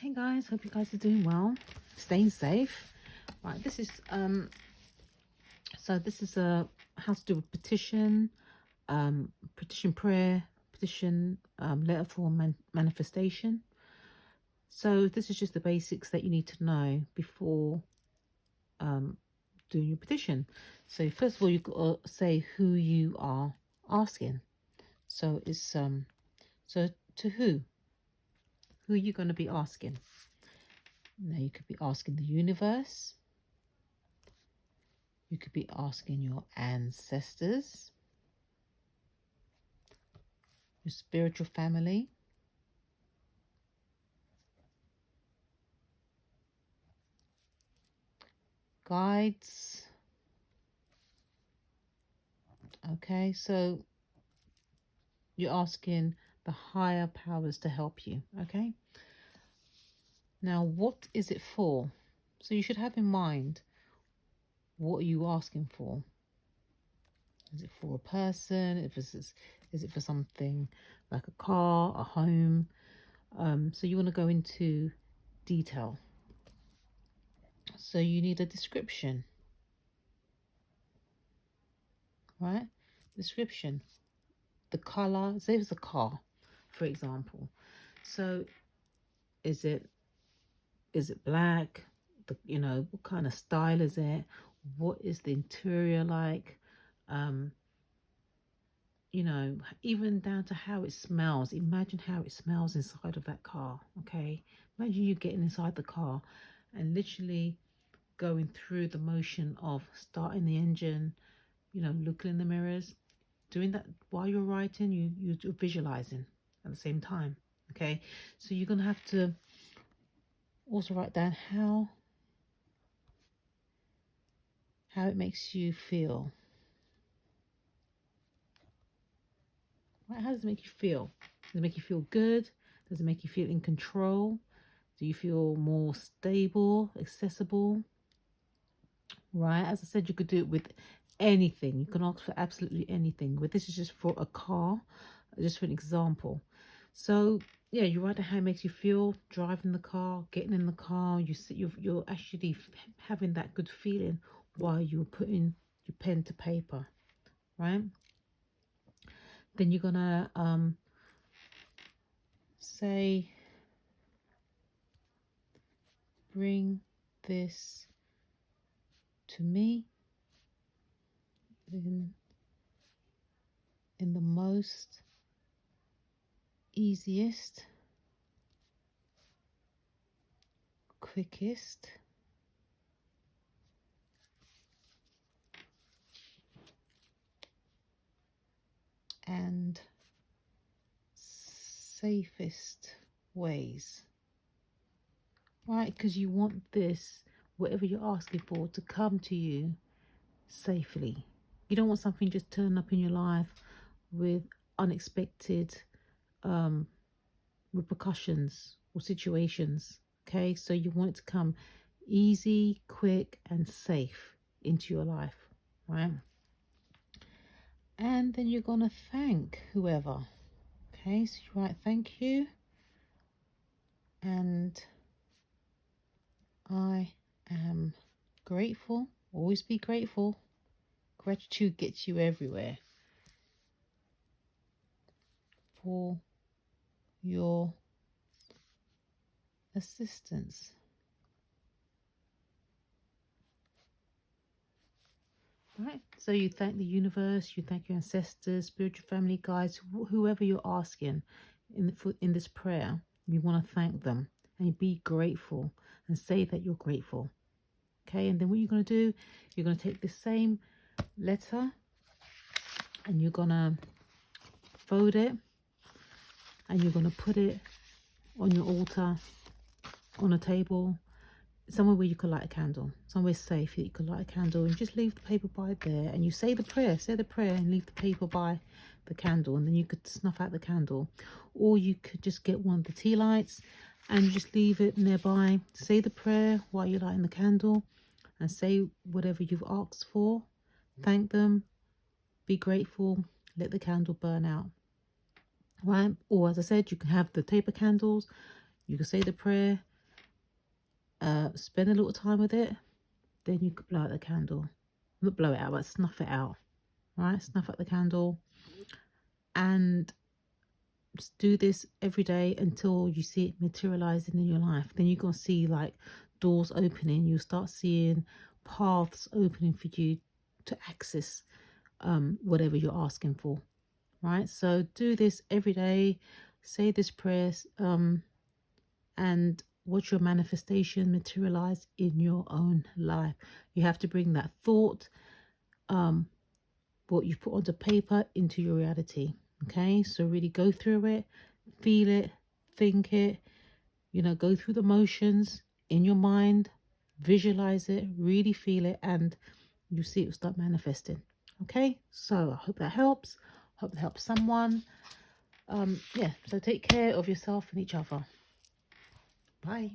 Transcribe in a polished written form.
Hey guys, hope you guys are doing well, staying safe. Right, this is a how to do a petition, petition prayer, petition letter for manifestation. So this is just the basics that you need to know before doing your petition. So first of all, you've got to say who you are asking. So it's so to who are you going to be asking? Now you could be asking the universe. You could be asking your ancestors, your spiritual family, guides. Okay, so you're asking the higher powers to help you. Okay, now what is it for? So you should have in mind, what are you asking for? Is it for a person? Is it for something like a car, a home? So you want to go into detail. So you need a description, right? Description. The color, say it's a car, for example. So is it black? What kind of style is it? What is the interior like? Even down to how it smells. Imagine how it smells inside of that car. Okay, imagine you getting inside the car and literally going through the motion of starting the engine, looking in the mirrors, doing that while you're writing. You're visualizing at the same time. Okay, so you're gonna have to also write down how it makes you feel. Right? How does it make you feel? Does it make you feel good? Does it make you feel in control? Do you feel more stable, accessible? Right, as I said, you could do it with anything. You can ask for absolutely anything, but this is just for a car, just for an example. So yeah, you write down how it makes you feel driving the car, getting in the car. You're actually having that good feeling while you're putting your pen to paper, right? Then you're gonna say, bring this to me in the most easiest, quickest, and safest ways. Right, because you want this, whatever you're asking for, to come to you safely. You don't want something just turn up in your life with unexpected repercussions or situations. Okay, so you want it to come easy, quick, and safe into your life, right? And then you're gonna thank whoever. Okay, so you write thank you, and I am grateful. Always be grateful. Gratitude gets you everywhere. For your assistance. Right, so you thank the universe, you thank your ancestors, spiritual family, guides, whoever you're asking in this prayer. You want to thank them and be grateful and say that you're grateful. Okay, and then what you're going to do, you're going to take the same letter and you're going to fold it and you're going to put it on your altar, on a table, somewhere where you could light a candle, somewhere safe that you could light a candle, and just leave the paper by there, and you say the prayer and leave the paper by the candle, and then you could snuff out the candle, or you could just get one of the tea lights and just leave it nearby, say the prayer while you're lighting the candle, and say whatever you've asked for, thank them, be grateful, let the candle burn out. Right, or as I said, you can have the taper candles, you can say the prayer, spend a little time with it, then you could blow out the candle. Not blow it out, but snuff it out. Right? Snuff out the candle and just do this every day until you see it materializing in your life. Then you're going to see like doors opening. You'll start seeing paths opening for you to access whatever you're asking for. Right? So do this every day. Say this prayer and watch your manifestation materialize in your own life. You have to bring that thought, what you put onto paper, into your reality. Okay, so really go through it, feel it, think it, go through the motions in your mind, visualize it, really feel it, and you see it will start manifesting. Okay, so I hope that helps. Hope that helps someone. Yeah, so take care of yourself and each other. Bye.